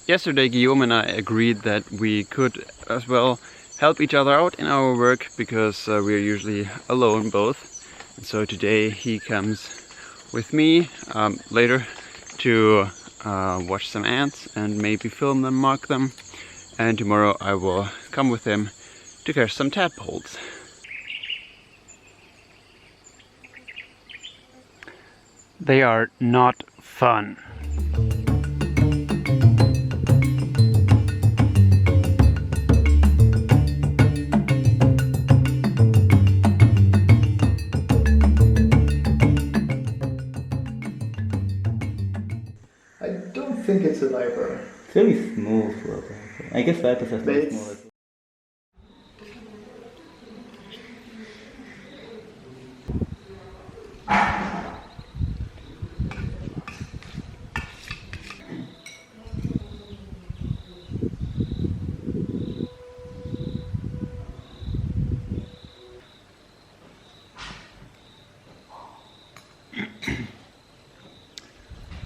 Yesterday Guillaume and I agreed that we could as well help each other out in our work, because we are usually alone both. And so today he comes with me later to watch some ants and maybe film them, mark them. And tomorrow I will come with him to catch some tadpoles. They are not fun. I don't think it's a viper. It's very smooth rubber. I guess vipers are very small.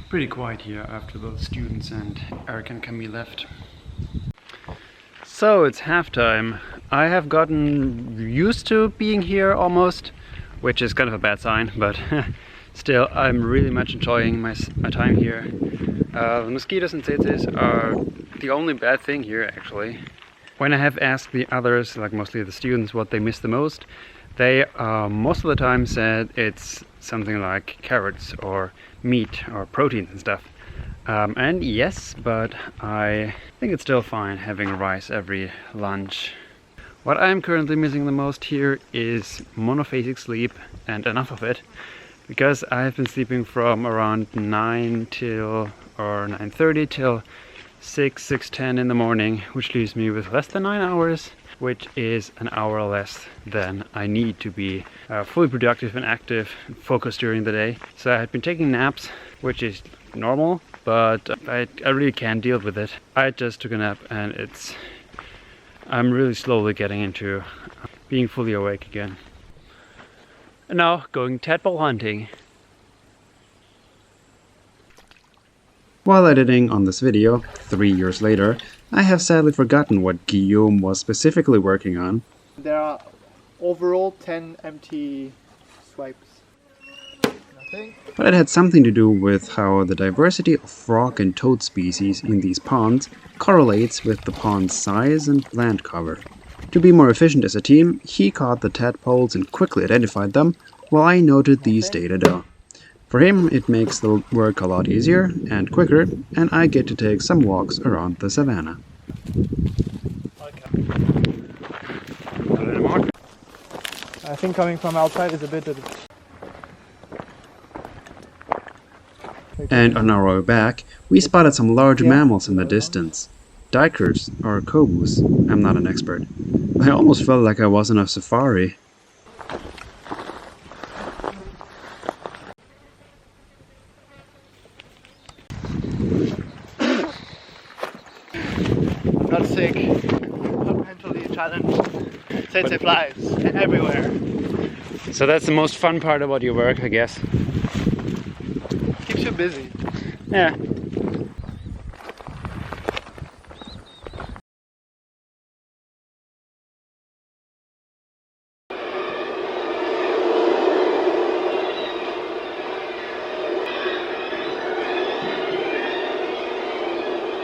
Pretty quiet here after the students and Eric and Camille left. So it's halftime. I have gotten used to being here almost, which is kind of a bad sign, but still I'm really much enjoying my time here. The mosquitoes and tzitzis are the only bad thing here actually. When I have asked the others, like mostly the students, what they miss the most, they most of the time said it's something like carrots or meat or proteins and stuff. And yes, but I think it's still fine having rice every lunch. What I'm currently missing the most here is monophasic sleep, and enough of it, because I've been sleeping from around 9 till or 9:30 till 6:10 in the morning, which leaves me with less than 9 hours, which is an hour less than I need to be fully productive and active and focused during the day. So I had been taking naps, which is normal, but I really can't deal with it. I just took a nap and I'm really slowly getting into being fully awake again. And now going tadpole hunting. While editing on this video, 3 years later, I have sadly forgotten what Guillaume was specifically working on. There are overall 10 empty swipes. Nothing. But it had something to do with how the diversity of frog and toad species in these ponds correlates with the pond's size and land cover. To be more efficient as a team, he caught the tadpoles and quickly identified them, while I noted these data down. For him, it makes the work a lot easier and quicker, and I get to take some walks around the savannah. I think coming from outside is a bit... And on our way back, we spotted some large mammals in the distance. Duikers or kobus, I'm not an expert. I almost felt like I was on a safari. Not sick, not mentally challenged. Tsetse flies everywhere. So that's the most fun part about your work, I guess. Keeps you busy. Yeah.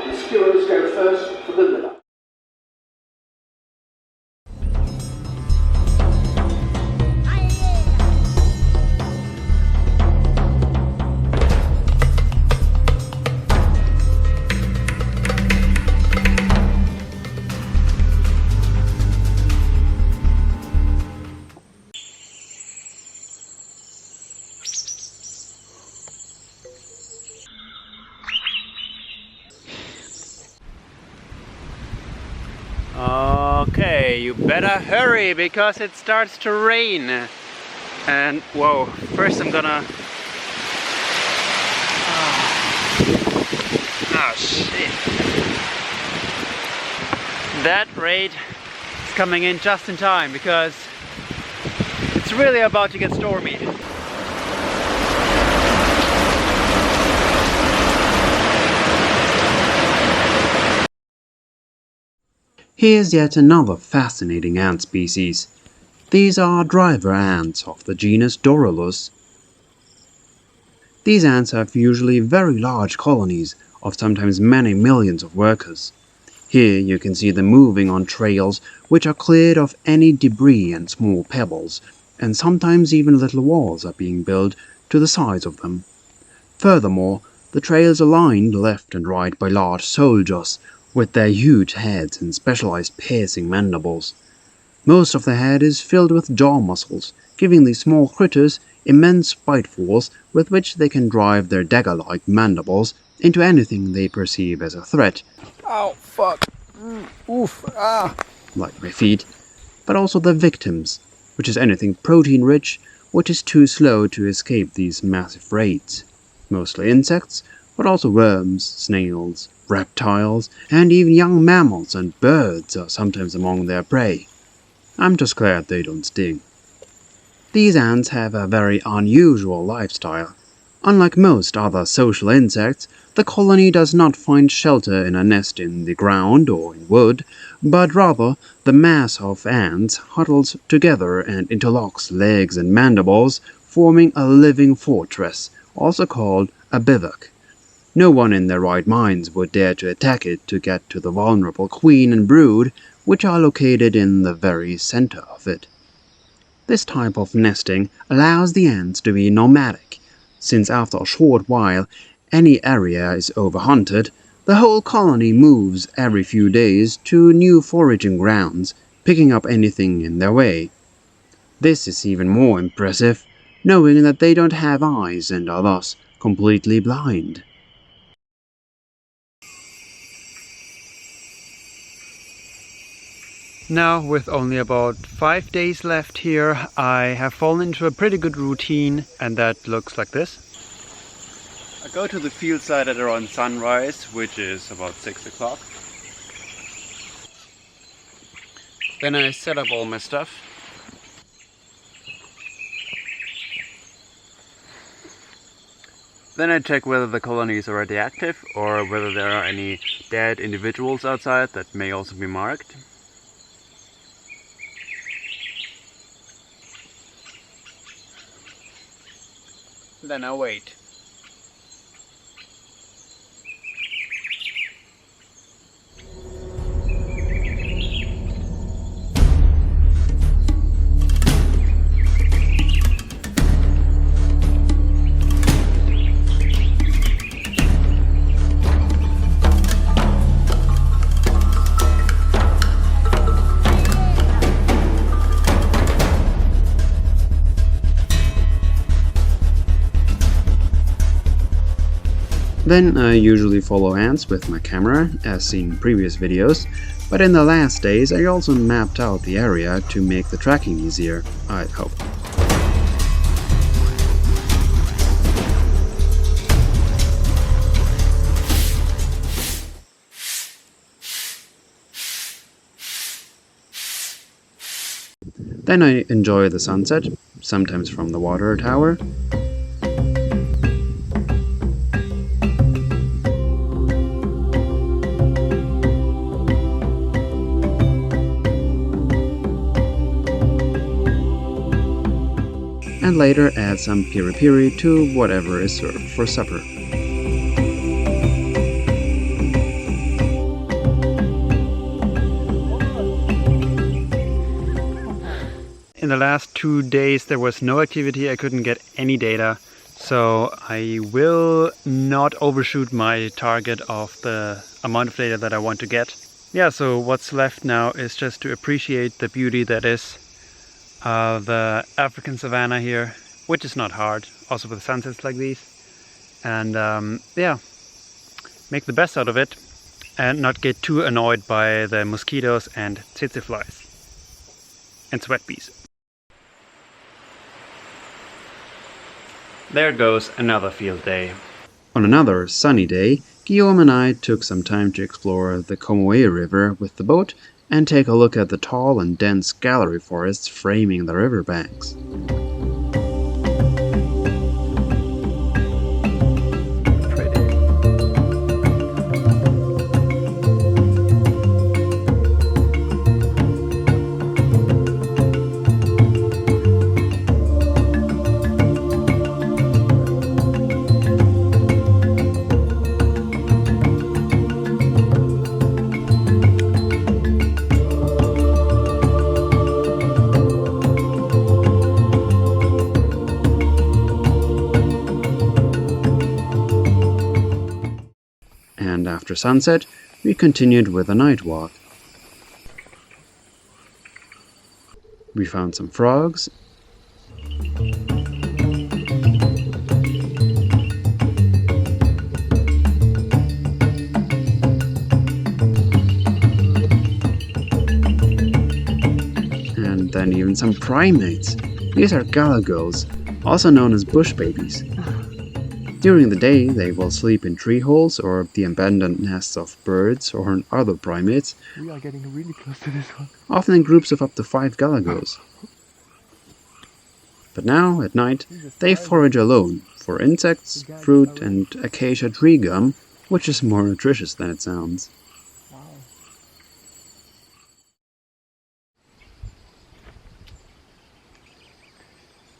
The skewers go first for the liver. Okay, you better hurry because it starts to rain. And whoa, first I'm gonna... Oh shit. That raid is coming in just in time because it's really about to get stormy. Here's yet another fascinating ant species. These are driver ants of the genus Doralus. These ants have usually very large colonies of sometimes many millions of workers. Here you can see them moving on trails which are cleared of any debris and small pebbles, and sometimes even little walls are being built to the sides of them. Furthermore, the trails are lined left and right by large soldiers with their huge heads and specialized piercing mandibles. Most of the head is filled with jaw muscles, giving these small critters immense bite force with which they can drive their dagger-like mandibles into anything they perceive as a threat. Ow, fuck. Oof, ah. Like my feet, but also the victims, which is anything protein-rich, which is too slow to escape these massive raids. Mostly insects, but also worms, snails, reptiles, and even young mammals and birds are sometimes among their prey. I'm just glad they don't sting. These ants have a very unusual lifestyle. Unlike most other social insects, the colony does not find shelter in a nest in the ground or in wood, but rather the mass of ants huddles together and interlocks legs and mandibles, forming a living fortress, also called a bivouac. No one in their right minds would dare to attack it to get to the vulnerable queen and brood, which are located in the very center of it. This type of nesting allows the ants to be nomadic, since after a short while any area is overhunted, the whole colony moves every few days to new foraging grounds, picking up anything in their way. This is even more impressive, knowing that they don't have eyes and are thus completely blind. Now, with only about 5 days left here, I have fallen into a pretty good routine, and that looks like this. I go to the field site at around sunrise, which is about 6 o'clock. Then I set up all my stuff. Then I check whether the colony is already active or whether there are any dead individuals outside that may also be marked. Then I wait. Then I usually follow ants with my camera, as seen in previous videos, but in the last days I also mapped out the area to make the tracking easier, I hope. Then I enjoy the sunset, sometimes from the water tower. And later add some piri-piri to whatever is served for supper. In the last 2 days there was no activity, I couldn't get any data, so I will not overshoot my target of the amount of data that I want to get. Yeah, so what's left now is just to appreciate the beauty that is the African savannah here, which is not hard, also with sunsets like these, and yeah, make the best out of it and not get too annoyed by the mosquitoes and tsetse flies and sweat bees. There goes another field day. On another sunny day, Guillaume and I took some time to explore the Comoé River with the boat and take a look at the tall and dense gallery forests framing the riverbanks. and after sunset, we continued with a night walk. We found some frogs, and then even some primates. These are galagoes, also known as bush babies. During the day, they will sleep in tree holes or the abandoned nests of birds or other primates. We are getting really close to this one. Often in groups of up to 5 galagos. But now, at night, they forage alone for insects, fruit, and acacia tree gum, which is more nutritious than it sounds. Wow.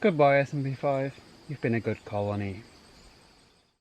Goodbye, SMB5. You've been a good colony.